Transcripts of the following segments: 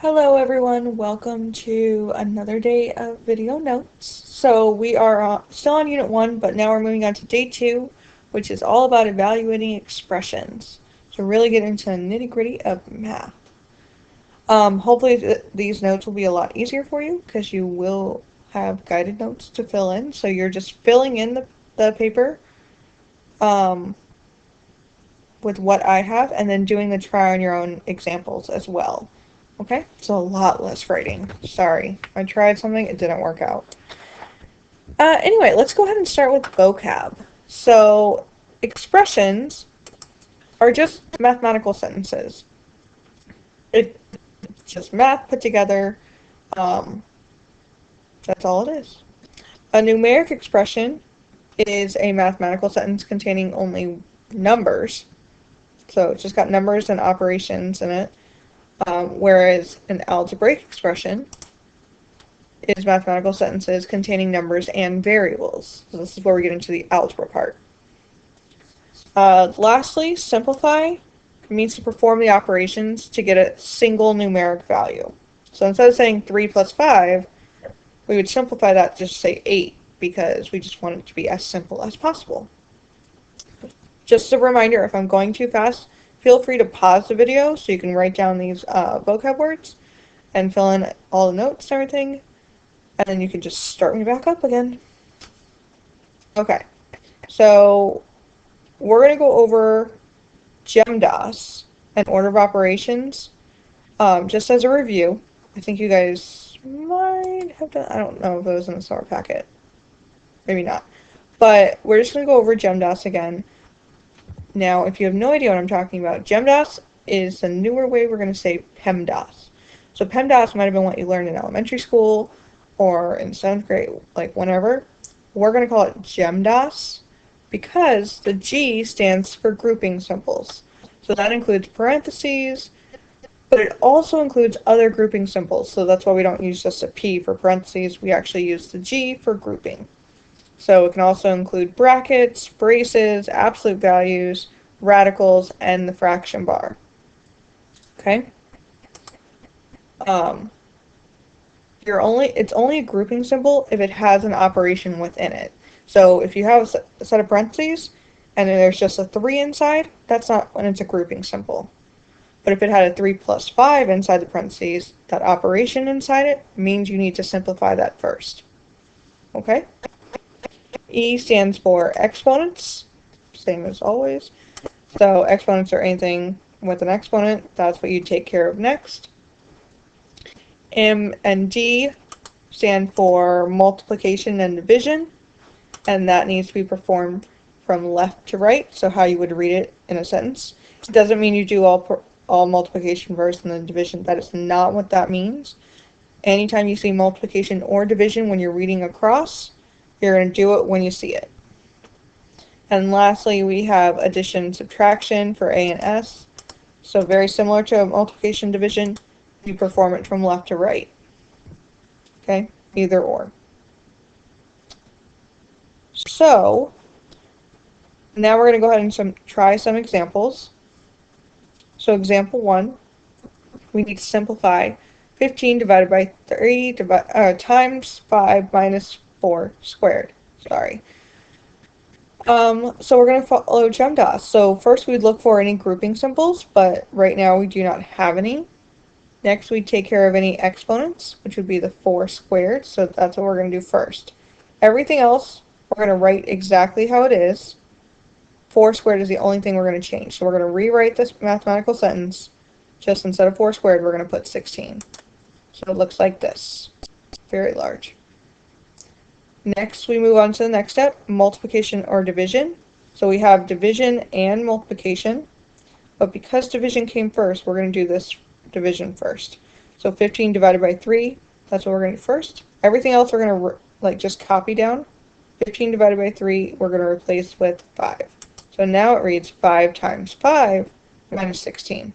Hello everyone, welcome to another day of video notes. So we are still on Unit 1, but now we're moving on to Day 2, which is all about evaluating expressions. So really get into the nitty-gritty of math. Hopefully these notes will be a lot easier for you because you will have guided notes to fill in. So you're just filling in the paper with what I have and then doing the try on your own examples as well. Okay, so a lot less writing. Sorry, I tried something, it didn't work out. Anyway, let's go ahead and start with vocab. So, expressions are just mathematical sentences. It's just math put together. That's all it is. A numeric expression is a mathematical sentence containing only numbers. So it's just got numbers and operations in it. Whereas an algebraic expression is mathematical sentences containing numbers and variables. So this is where we get into the algebra part. Lastly, simplify means to perform the operations to get a single numeric value. So instead of saying 3 plus 5, we would simplify that to just say 8 because we just want it to be as simple as possible. Just a reminder, if I'm going too fast, feel free to pause the video so you can write down these vocab words and fill in all the notes and everything, and then you can just start me back up again. Okay, so we're going to go over GEMDAS and order of operations just as a review. I think you guys might have done, I don't know if it was in the summer packet, maybe not, but we're just going to go over GEMDAS again. Now, if you have no idea what I'm talking about, GEMDAS is the newer way we're going to say PEMDAS. So PEMDAS might have been what you learned in elementary school or in 7th grade, like whenever. We're going to call it GEMDAS because the G stands for grouping symbols. So that includes parentheses, but it also includes other grouping symbols. So that's why we don't use just a P for parentheses. We actually use the G for grouping. So it can also include brackets, braces, absolute values, radicals, and the fraction bar. Okay? It's only a grouping symbol if it has an operation within it. So if you have a set of parentheses and then there's just a 3 inside, that's not when it's a grouping symbol. But if it had a 3 plus 5 inside the parentheses, that operation inside it means you need to simplify that first. Okay? E stands for exponents, same as always. So exponents are anything with an exponent. That's what you take care of next. M and D stand for multiplication and division, and that needs to be performed from left to right, so how you would read it in a sentence. It doesn't mean you do all multiplication first and then division. That is not what that means. Anytime you see multiplication or division when you're reading across, you're going to do it when you see it. And lastly, we have addition and subtraction for A and S. So very similar to multiplication division, you perform it from left to right. Okay, either or. So now we're going to go ahead and try some examples. So example 1, we need to simplify 15 divided by 3 times 5 minus 4 squared. Sorry. So we're going to follow GEMDAS. So first we'd look for any grouping symbols, but right now we do not have any. Next we take care of any exponents, which would be the 4 squared. So that's what we're going to do first. Everything else we're going to write exactly how it is. 4 squared is the only thing we're going to change. So we're going to rewrite this mathematical sentence. Just instead of 4 squared, we're going to put 16. So it looks like this. Very large. Next, we move on to the next step, multiplication or division. So we have division and multiplication, but because division came first, we're going to do this division first. So 15 divided by 3, that's what we're going to do first. Everything else we're going to just copy down. 15 divided by 3, we're going to replace with 5. So now it reads 5 times 5 minus 16.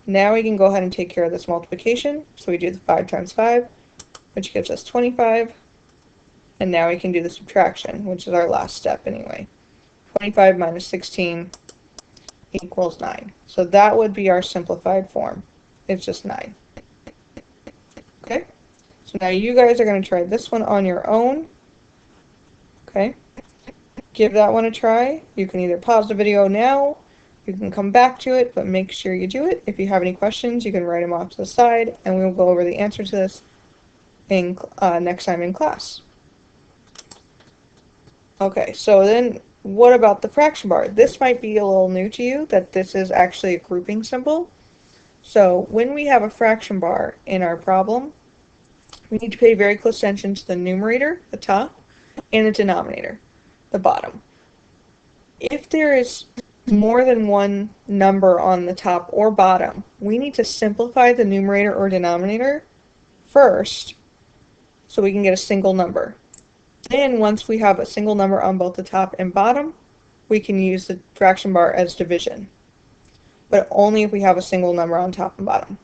Now we can go ahead and take care of this multiplication. So we do the 5 times 5, which gives us 25. And now we can do the subtraction, which is our last step anyway. 25 minus 16 equals 9. So that would be our simplified form. is just 9. Okay? So now you guys are going to try this one on your own. Okay? Give that one a try. You can either pause the video now, you can come back to it, but make sure you do it. If you have any questions, you can write them off to the side, and we will go over the answer to this in next time in class. Okay, so then what about the fraction bar? This might be a little new to you, that this is actually a grouping symbol. So when we have a fraction bar in our problem, we need to pay very close attention to the numerator, the top, and the denominator, the bottom. If there is more than one number on the top or bottom, we need to simplify the numerator or denominator first so we can get a single number. Then once we have a single number on both the top and bottom, we can use the fraction bar as division, but only if we have a single number on top and bottom.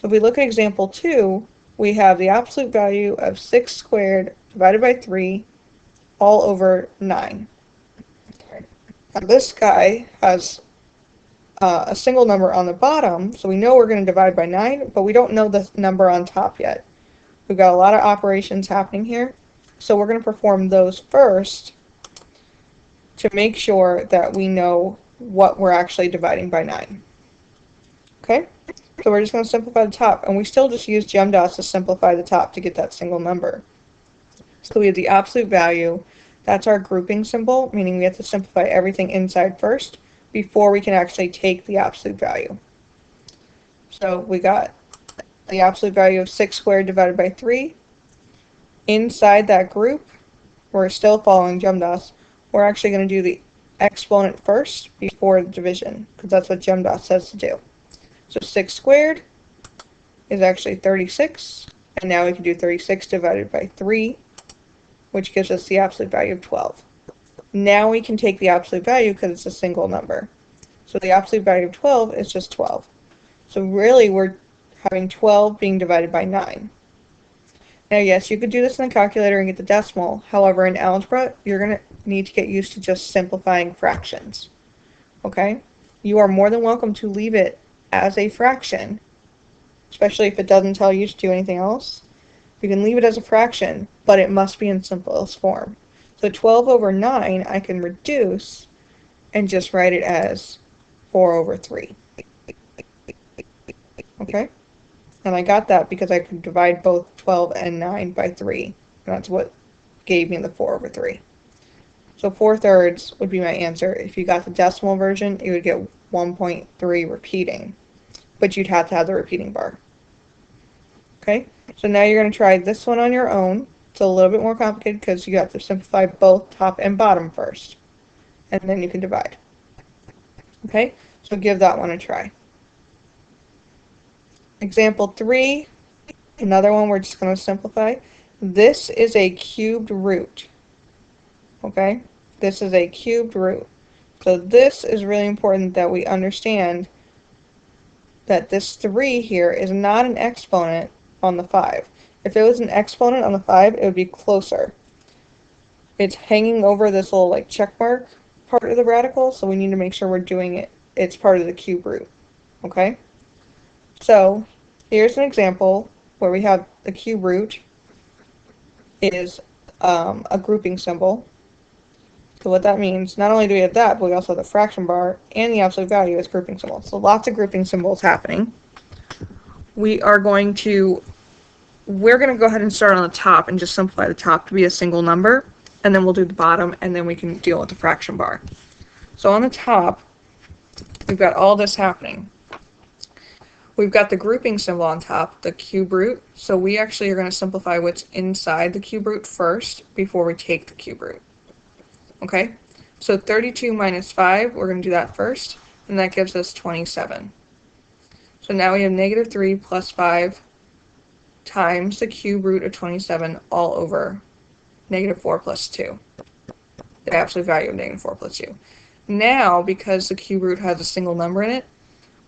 So if we look at example 2, we have the absolute value of 6 squared divided by 3 all over 9. Now this guy has a single number on the bottom, so we know we're going to divide by 9, but we don't know the number on top yet. We've got a lot of operations happening here, so we're going to perform those first to make sure that we know what we're actually dividing by 9. Okay? So we're just going to simplify the top, and we still just use GEMDAS to simplify the top to get that single number. So we have the absolute value. That's our grouping symbol, meaning we have to simplify everything inside first before we can actually take the absolute value. So we got the absolute value of 6 squared divided by 3. Inside that group, we're still following GEMDAS. We're actually going to do the exponent first before the division, because that's what GEMDAS says to do. So 6 squared is actually 36, and now we can do 36 divided by 3, which gives us the absolute value of 12. Now we can take the absolute value because it's a single number. So the absolute value of 12 is just 12. So really we're having 12 being divided by 9. Now yes, you could do this in the calculator and get the decimal. However, in algebra, you're going to need to get used to just simplifying fractions. Okay? You are more than welcome to leave it as a fraction, especially if it doesn't tell you to do anything else. You can leave it as a fraction, but it must be in simplest form. So 12 over 9, I can reduce and just write it as 4 over 3. Okay? And I got that because I could divide both 12 and 9 by 3. And that's what gave me the 4 over 3. So 4/3 would be my answer. If you got the decimal version, you would get 1.3 repeating. But you'd have to have the repeating bar. Okay? So now you're going to try this one on your own. It's a little bit more complicated because you have to simplify both top and bottom first. And then you can divide. Okay? So give that one a try. Example 3, another one we're just going to simplify. This is a cubed root. Okay? This is a cubed root. So this is really important that we understand that this 3 here is not an exponent on the 5. If it was an exponent on the 5, it would be closer. It's hanging over this little like check mark part of the radical, so we need to make sure we're doing it. It's part of the cube root. Okay? So here's an example where we have the cube root is a grouping symbol. So what that means, not only do we have that, but we also have the fraction bar and the absolute value as grouping symbols. So lots of grouping symbols happening. We're going to go ahead and start on the top and just simplify the top to be a single number, and then we'll do the bottom, and then we can deal with the fraction bar. So on the top, we've got all this happening. We've got the grouping symbol on top, the cube root, so we actually are going to simplify what's inside the cube root first before we take the cube root. Okay, so 32 minus 5, we're going to do that first, and that gives us 27. So now we have negative 3 plus 5 times the cube root of 27 all over negative 4 plus 2. The absolute value of negative 4 plus 2. Now, because the cube root has a single number in it,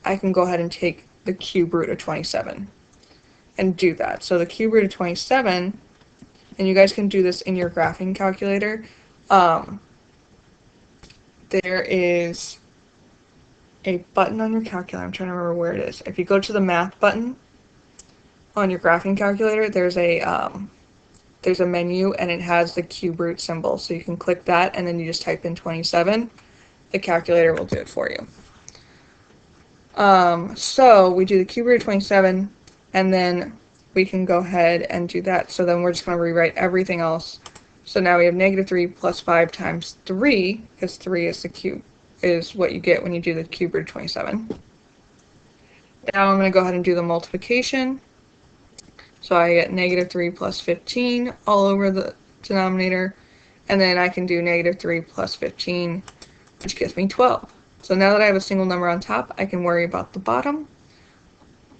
I can go ahead and take the cube root of 27 and do that. So the cube root of 27, and you guys can do this in your graphing calculator, there is a button on your calculator. I'm trying to remember where it is. If you go to the math button on your graphing calculator, there's a menu and it has the cube root symbol. So you can click that and then you just type in 27. The calculator will do it for you. So we do the cube root of 27 and then we can go ahead and do that. So then we're just going to rewrite everything else. So now we have -3 plus 5 times 3, because 3 is the cube, is what you get when you do the cube root of 27. Now I'm going to go ahead and do the multiplication. So I get -3 plus 15 all over the denominator, and then I can do -3 plus 15, which gives me 12. So now that I have a single number on top, I can worry about the bottom.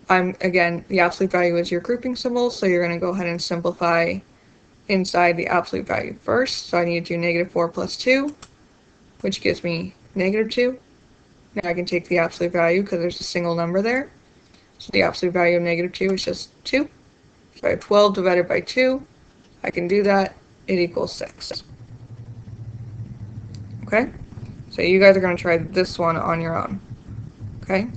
Again, the absolute value is your grouping symbol, so you're going to go ahead and simplify inside the absolute value first. So I need to do -4 plus 2, which gives me -2. Now I can take the absolute value because there's a single number there. So the absolute value of -2 is just 2. So I have 12 divided by 2. I can do that. It equals 6. Okay? So you guys are going to try this one on your own. Okay?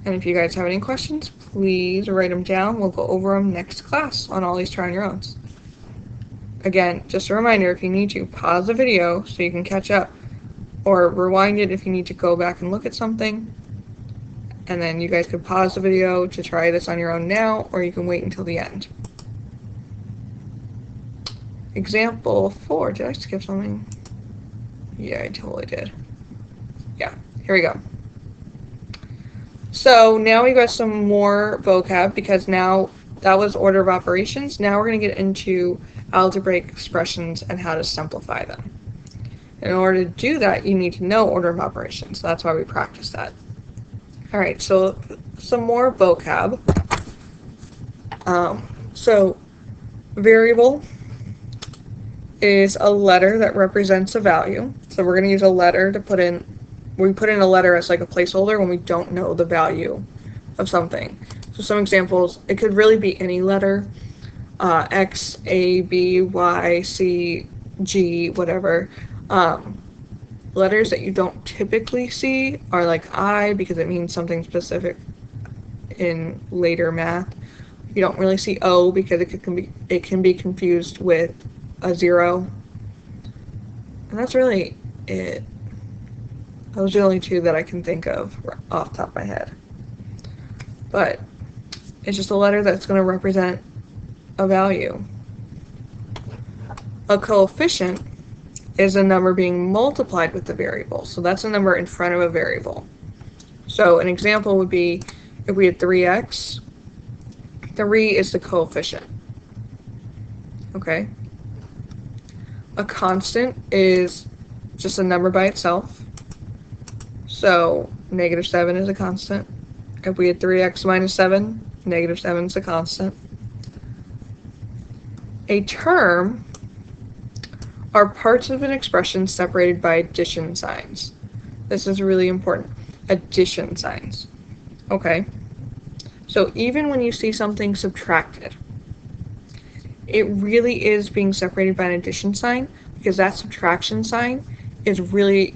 And if you guys have any questions, please write them down. We'll go over them next class on all these try on your own. Again, just a reminder, if you need to, pause the video so you can catch up, or rewind it if you need to go back and look at something. And then you guys could pause the video to try this on your own now, or you can wait until the end. Example 4. Did I skip something? Yeah, I totally did. Yeah, here we go. So now we got some more vocab, because now that was order of operations. Now we're going to get into algebraic expressions and how to simplify them. In order to do that, you need to know order of operations. So that's why we practice that. Alright, so some more vocab. So variable is a letter that represents a value. So we're going to use a letter to put in. We put in a letter as like a placeholder when we don't know the value of something. So some examples, it could really be any letter. X, A, B, Y, C, G, whatever. Letters that you don't typically see are like I, because it means something specific in later math. You don't really see O because it can be confused with a 0. And that's really it. Those are the only two that I can think of off the top of my head. But it's just a letter that's going to represent a value. A coefficient is a number being multiplied with the variable. So that's a number in front of a variable. So an example would be if we had 3x, 3 is the coefficient. Okay? A constant is just a number by itself. So -7 is a constant. If we had 3x minus 7, -7 is a constant. A term are parts of an expression separated by addition signs. This is really important. Addition signs. Okay? So even when you see something subtracted, it really is being separated by an addition sign, because that subtraction sign is really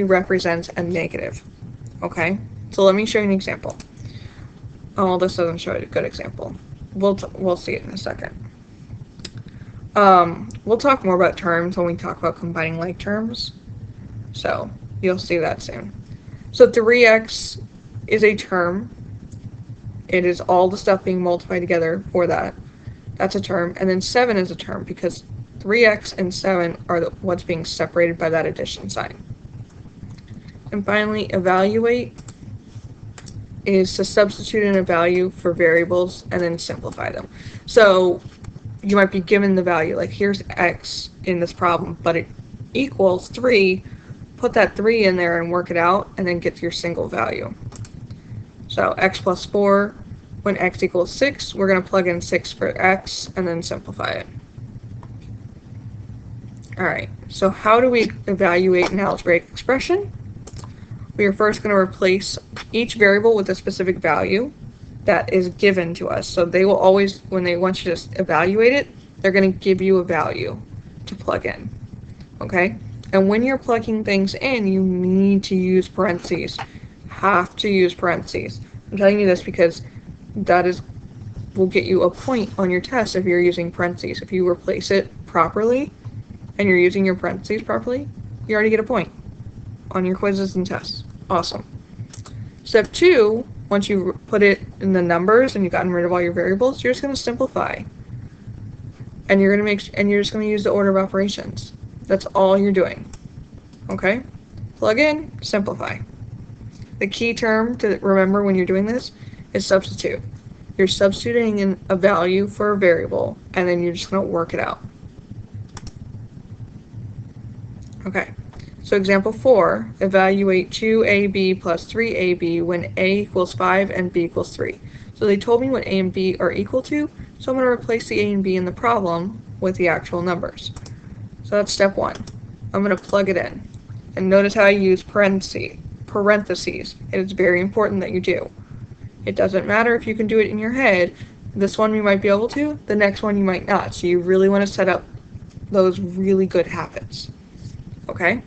represents a negative. Okay? So let me show you an example. Oh, this doesn't show a good example. We'll see it in a second. We'll talk more about terms when we talk about combining like terms. So you'll see that soon. So 3x is a term. It is all the stuff being multiplied together for that. That's a term. And then 7 is a term because 3x and 7 are what's being separated by that addition sign. And finally, evaluate is to substitute in a value for variables and then simplify them. So you might be given the value, like here's x in this problem, but it equals 3. Put that 3 in there and work it out, and then get your single value. So x plus 4, when x equals 6, we're going to plug in 6 for x and then simplify it. Alright, so how do we evaluate an algebraic expression? We are first going to replace each variable with a specific value that is given to us. So they will always, when they want you to evaluate it, they're going to give you a value to plug in. Okay? And when you're plugging things in, you need to use parentheses. Have to use parentheses. I'm telling you this because that will get you a point on your test if you're using parentheses. If you replace it properly and you're using your parentheses properly, you already get a point on your quizzes and tests. Awesome. Step 2, once you put it in the numbers and you've gotten rid of all your variables, you're just going to simplify. And you're just going to use the order of operations. That's all you're doing. Okay? Plug in, simplify. The key term to remember when you're doing this is substitute. You're substituting in a value for a variable, and then you're just going to work it out. Okay, so example 4, evaluate 2ab plus 3ab when a equals 5 and b equals 3. So they told me what a and b are equal to, so I'm going to replace the a and b in the problem with the actual numbers. So that's step 1. I'm going to plug it in. And notice how I use parentheses. It is very important that you do. It doesn't matter if you can do it in your head. This one you might be able to, the next one you might not. So you really want to set up those really good habits. Okay?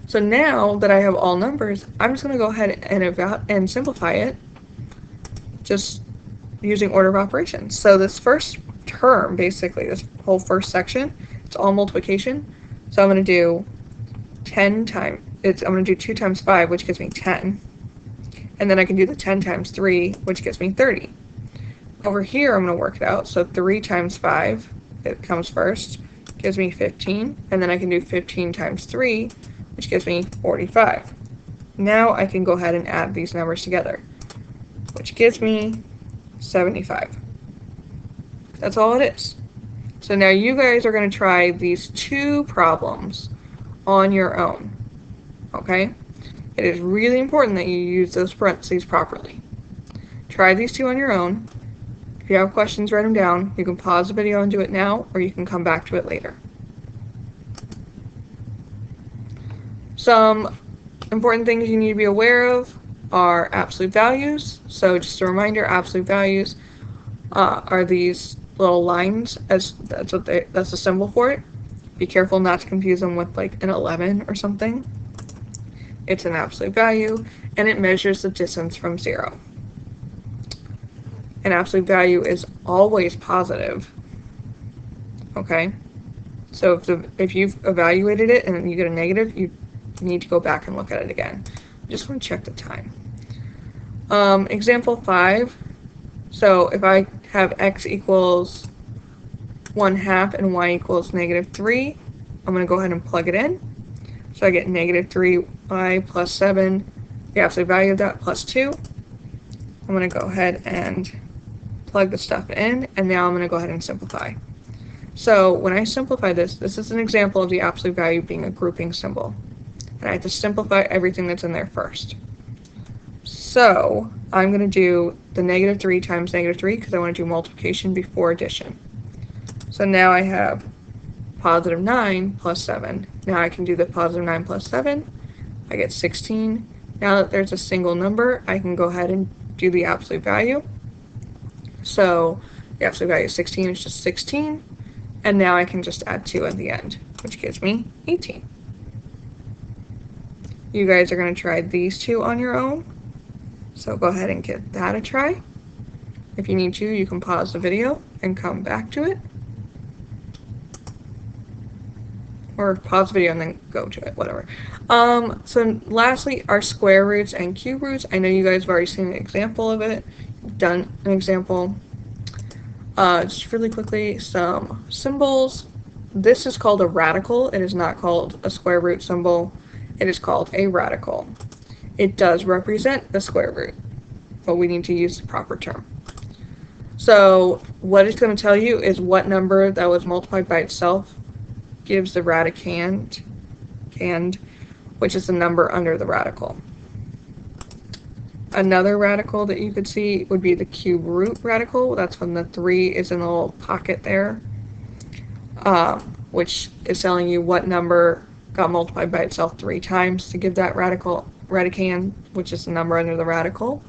So now that I have all numbers, I'm just going to go ahead and simplify it just using order of operations. So this first term, basically, this whole first section, it's all multiplication. So I'm going to do 10 times, I'm going to do 2 times 5, which gives me 10. And then I can do the 10 times 3, which gives me 30. Over here, I'm going to work it out. So 3 times 5, it comes first, gives me 15. And then I can do 15 times 3, which gives me 45. Now I can go ahead and add these numbers together, which gives me 75. That's all it is. So now you guys are going to try these 2 problems on your own. Okay? It is really important that you use those parentheses properly. Try these 2 on your own. If you have questions, write them down. You can pause the video and do it now, or you can come back to it later. Some important things you need to be aware of are absolute values. So just a reminder, absolute values are these little lines, as that's the symbol for it. Be careful not to confuse them with like an 11 or something. It's an absolute value, and it measures the distance from 0. An absolute value is always positive. Okay? So if you've evaluated it and you get a negative, you need to go back and look at it again. I just want to check the time. Example 5. So if I have x equals 1/2 and y equals -3, I'm going to go ahead and plug it in. So I get -3y plus 7, the absolute value of that, plus 2. I'm going to go ahead and plug the stuff in, and now I'm going to go ahead and simplify. So when I simplify this is an example of the absolute value being a grouping symbol. And I have to simplify everything that's in there first. So I'm going to do the -3 times -3 because I want to do multiplication before addition. So now I have positive 9 plus 7. Now I can do the positive 9 plus 7. I get 16. Now that there's a single number, I can go ahead and do the absolute value. So the absolute value of 16 is just 16. And now I can just add 2 at the end, which gives me 18. You guys are going to try these 2 on your own. So go ahead and give that a try. If you need to, you can pause the video and come back to it. Or pause the video and then go to it, whatever. So lastly, our square roots and cube roots. I know you guys have already seen an example of it. Done an example. Just really quickly, some symbols. This is called a radical. It is not called a square root symbol. It is called a radical. It does represent the square root, but we need to use the proper term. So what it's going to tell you is what number that was multiplied by itself gives the radicand, which is the number under the radical. Another radical that you could see would be the cube root radical. That's when the 3 is in the little pocket there, which is telling you what number got multiplied by itself 3 times to give that radicand, which is the number under the radical.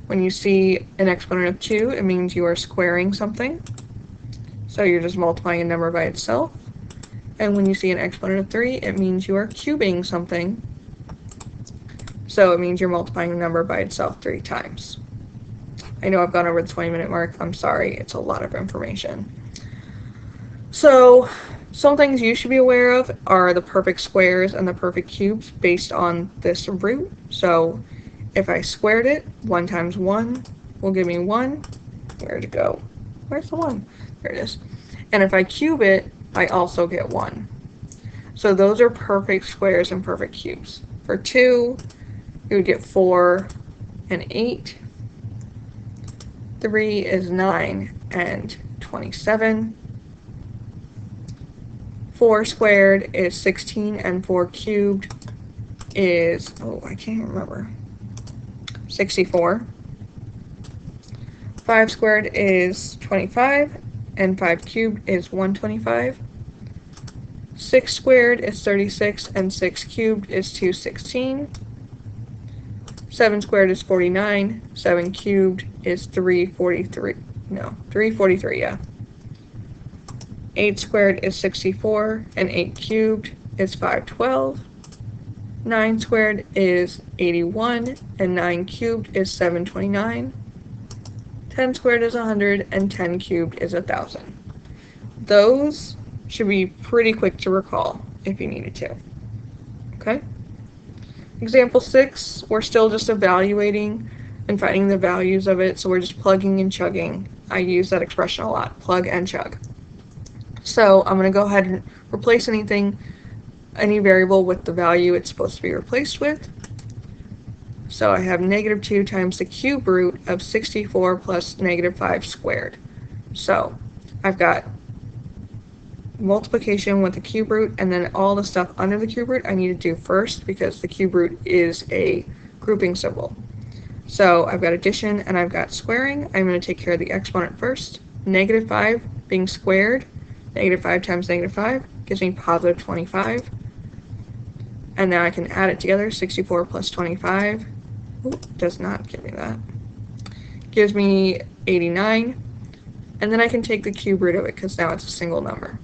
When you see an exponent of 2, it means you are squaring something. So you're just multiplying a number by itself. And when you see an exponent of 3, it means you are cubing something. So it means you're multiplying the number by itself 3 times. I know I've gone over the 20-minute mark. I'm sorry. It's a lot of information. So some things you should be aware of are the perfect squares and the perfect cubes based on this root. So if I squared it, 1 times 1 will give me 1. Where'd it go? Where's the 1? There it is. And if I cube it, I also get 1. So those are perfect squares and perfect cubes. For 2, you would get 4 and 8. 3 is 9 and 27. 4 squared is 16 and 4 cubed is, I can't remember, 64. 5 squared is 25 and 5 cubed is 125. 6 squared is 36 and 6 cubed is 216. 7 squared is 49, 7 cubed is 343. No, 343, yeah. 8 squared is 64 and 8 cubed is 512. 9 squared is 81 and 9 cubed is 729. 10 squared is 100 and 10 cubed is 1,000. Those should be pretty quick to recall if you needed to. Okay? Example 6, we're still just evaluating and finding the values of it, so we're just plugging and chugging. I use that expression a lot, plug and chug. So I'm going to go ahead and replace any variable with the value it's supposed to be replaced with. So I have -2 times the cube root of 64 plus -5 squared. So I've got multiplication with the cube root, and then all the stuff under the cube root I need to do first because the cube root is a grouping symbol. So I've got addition and I've got squaring. I'm going to take care of the exponent first. -5 being squared, -5 times -5 gives me positive 25. And now I can add it together, 64 plus 25. Does not give me that. Gives me 89. And then I can take the cube root of it because now it's a single number.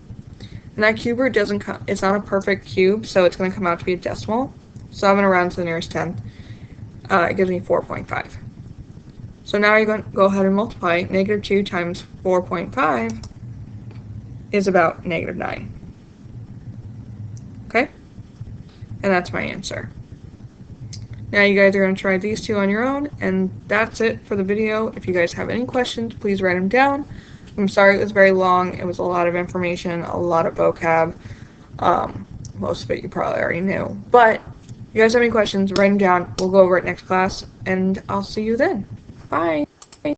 And that cube root doesn't come, it's not a perfect cube, so it's going to come out to be a decimal. So I'm going to round to the nearest 10. It gives me 4.5. So now you're going to go ahead and multiply. -2 times 4.5 is about -9. Okay? And that's my answer. Now you guys are going to try these two on your own, and that's it for the video. If you guys have any questions, please write them down. I'm sorry it was very long. It was a lot of information, a lot of vocab. Most of it you probably already knew. But if you guys have any questions, write them down. We'll go over it next class, and I'll see you then. Bye!